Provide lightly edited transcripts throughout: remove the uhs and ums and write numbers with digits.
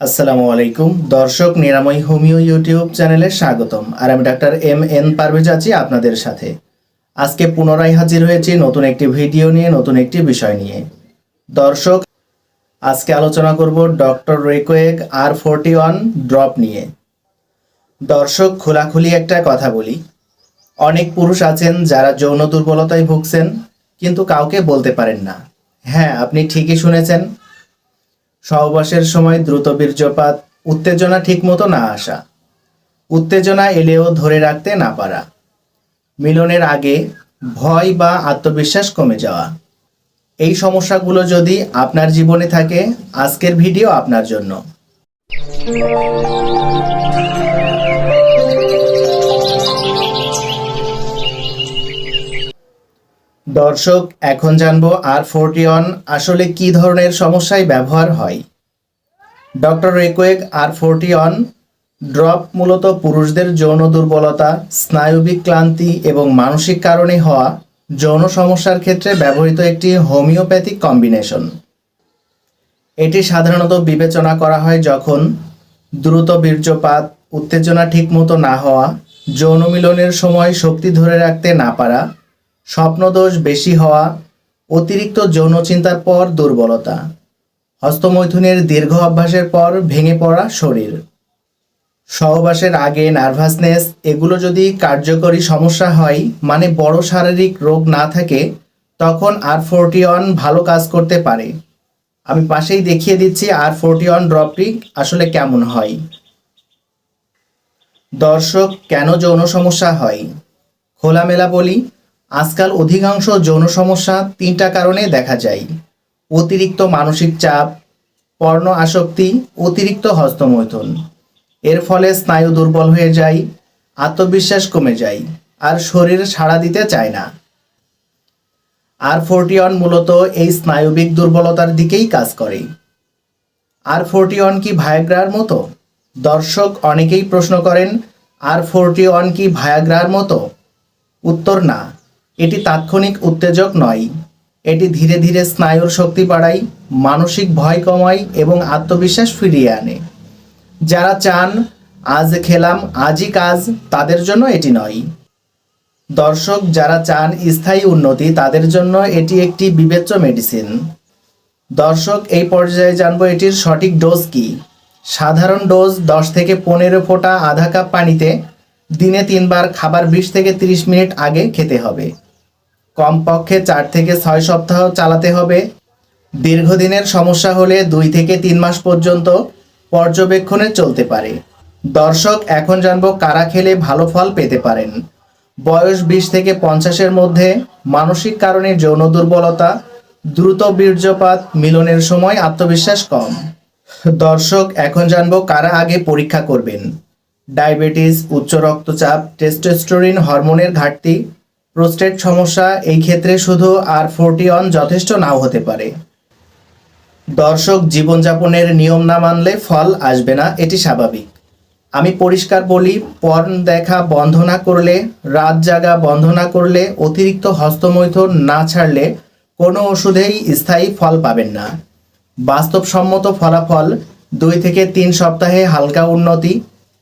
আসসালামু আলাইকুম দর্শক, নিরাময় হোমিও ইউটিউব চ্যানেলে স্বাগতম। আর আমি ডাক্তার MN পারভেজ আছি আপনাদের সাথে। আজকে পুনরায় হাজির হয়েছি নতুন একটি ভিডিও নিয়ে, নতুন একটি বিষয় নিয়ে। দর্শক, আজকে আলোচনা করব ডক্টর রেকোয়েগ R41 ড্রপ নিয়ে। দর্শক, খোলাখুলি একটা কথা বলি, অনেক পুরুষ আছেন যারা যৌন দুর্বলতায় ভুগছেন কিন্তু কাউকে বলতে পারেন না। হ্যাঁ, আপনি ঠিকই শুনেছেন, সহবাসের সময় দ্রুত বীর্যপাত, উত্তেজনা ঠিকমতো না আসা, উত্তেজনা এলেও ধরে রাখতে না পারা, মিলনের আগে ভয় বা আত্মবিশ্বাস কমে যাওয়া। এই সমস্যাগুলো যদি আপনার জীবনে থাকে, আজকের ভিডিও আপনার জন্য। দর্শক, এখন জানবো R41 আসলে কি ধরনের সমস্যায় ব্যবহার হয়। ডক্টর রেকোয়েগ R41 ড্রপ মূলত পুরুষদের যৌন দুর্বলতা, স্নায়বিক ক্লান্তি এবং মানসিক কারণে হওয়া যৌন সমস্যার ক্ষেত্রে ব্যবহৃত একটি হোমিওপ্যাথিক কম্বিনেশন। এটি সাধারণত বিবেচনা করা হয় যখন দ্রুত বীর্যপাত, উত্তেজনা ঠিকমতো না হওয়া, যৌন মিলনের সময় শক্তি ধরে রাখতে না পারা, স্বপ্নদোষ বেশি হওয়া, অতিরিক্ত যৌন চিন্তার পর দুর্বলতা, হস্তমৈথুনের দীর্ঘ অভ্যাসের পর ভেঙে পড়া শরীর, সহবাসের আগে নার্ভাসনেস, এগুলো যদি কার্যকরী সমস্যা হয়, মানে বড় শারীরিক রোগ না থাকে, তখন R41 ভালো কাজ করতে পারে। আমি পাশেই দেখিয়ে দিচ্ছি R41 ড্রপটি আসলে কেমন হয়। দর্শক, কেন যৌন সমস্যা হয়? খোলামেলা বলি, আজকাল অধিকাংশ যৌন সমস্যা 3টা কারণে দেখা যায়: অতিরিক্ত মানসিক চাপ, পর্ণ আসক্তি, অতিরিক্ত হস্তমৈথুন। এর ফলে স্নায়ু দুর্বল হয়ে যায়, আত্মবিশ্বাস কমে যায়, আর শরীর সাড়া দিতে চায় না। R41 মূলত এই স্নায়বিক দুর্বলতার দিকেই কাজ করে। R41 কি ভায়াগ্রার মতো? দর্শক, অনেকেই প্রশ্ন করেন, R41 কি ভায়াগ্রার মতো? উত্তর না, এটি তাৎক্ষণিক উত্তেজক নয়। এটি ধীরে ধীরে স্নায়ুর শক্তি বাড়ায়, মানসিক ভয় কমায় এবং আত্মবিশ্বাস ফিরিয়ে আনে। যারা চান আজ খেলাম আজই কাজ, তাদের জন্য এটি নয়। দর্শক, যারা চান স্থায়ী উন্নতি, তাদের জন্য এটি একটি বিবেচ্য মেডিসিন। দর্শক, এই পর্যায়ে জানবো এটির সঠিক ডোজ কি। সাধারণ ডোজ 10 থেকে 15 ফোঁটা আধা কাপ পানিতে দিনে 3 বার, খাবার 20 থেকে 30 মিনিট আগে খেতে হবে। কমপক্ষে 4 থেকে 6 সপ্তাহ চালাতে হবে। দীর্ঘদিনের সমস্যা হলে 2 থেকে 3 মাস পর্যন্ত পর্যবেক্ষণে চলতে পারে। দর্শক, এখন জানবো কারা খেলে ভালো ফল পেতে পারেন। বয়স 20 থেকে 50-এর মধ্যে, মানসিক কারণে যৌন দুর্বলতা, দ্রুত বীর্যপাত, মিলনের সময় আত্মবিশ্বাস কম। দর্শক, এখন জানবো কারা আগে পরীক্ষা করবেন। ডায়াবেটিস, উচ্চ রক্তচাপ, টেস্টোস্টেরন হরমোনের ঘাটতি, প্রোস্টেট সমস্যা, এই ক্ষেত্রে শুধু R41 যথেষ্ট নাও হতে পারে। দর্শক, জীবনযাপনের নিয়ম না মানলে ফল আসবে না, এটি স্বাভাবিক। আমি পরিষ্কার বলি, পর্ন দেখা বন্ধ না করলে, রাত জাগা বন্ধ না করলে, অতিরিক্ত হস্তমৈথুন না ছাড়লে কোনো ওষুধেই স্থায়ী ফল পাবেন না। বাস্তবসম্মত ফলাফল: 2 থেকে 3 সপ্তাহে হালকা উন্নতি,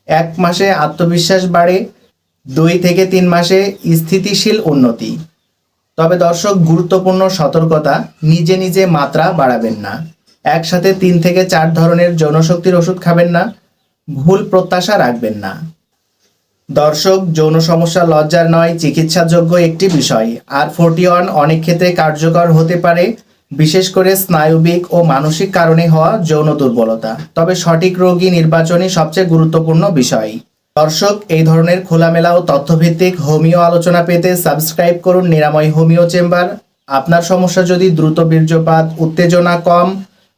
1 মাসে আত্মবিশ্বাস বাড়ে, 2 থেকে 3 মাসে স্থিতিশীল উন্নতি। তবে দর্শক, গুরুত্বপূর্ণ সতর্কতা, নিজে নিজে মাত্রা বাড়াবেন না। একসাথে 3 থেকে 4 ধরনের যৌনশক্তির ওষুধ খাবেন না। ভুল প্রত্যাশা রাখবেন না। দর্শক, যৌন সমস্যা লজ্জার নয়, চিকিৎসাযোগ্য একটি বিষয়। R41 অনেক ক্ষেত্রে কার্যকর হতে পারে, বিশেষ করে স্নায়বিক ও মানসিক কারণে হওয়া যৌন দুর্বলতা। তবে সঠিক রোগী নির্বাচনই সবচেয়ে গুরুত্বপূর্ণ বিষয়। দর্শক, এই ধরনের খোলামেলা ও তথ্যভিত্তিক হোমিও আলোচনা পেতে সাবস্ক্রাইব করুন নিরাময় হোমিও চেম্বার। আপনার সমস্যা যদি দ্রুত বীর্যপাত, উত্তেজনা কম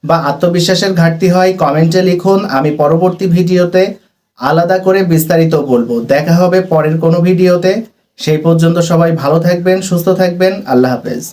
বা আত্মবিশ্বাসের ঘাটতি হয়, কমেন্টে লিখুন। আমি পরবর্তী ভিডিওতে আলাদা করে বিস্তারিত বলবো। দেখা হবে পরের কোনো ভিডিওতে। সেই পর্যন্ত সবাই ভালো থাকবেন, সুস্থ থাকবেন। আল্লাহ হাফেজ।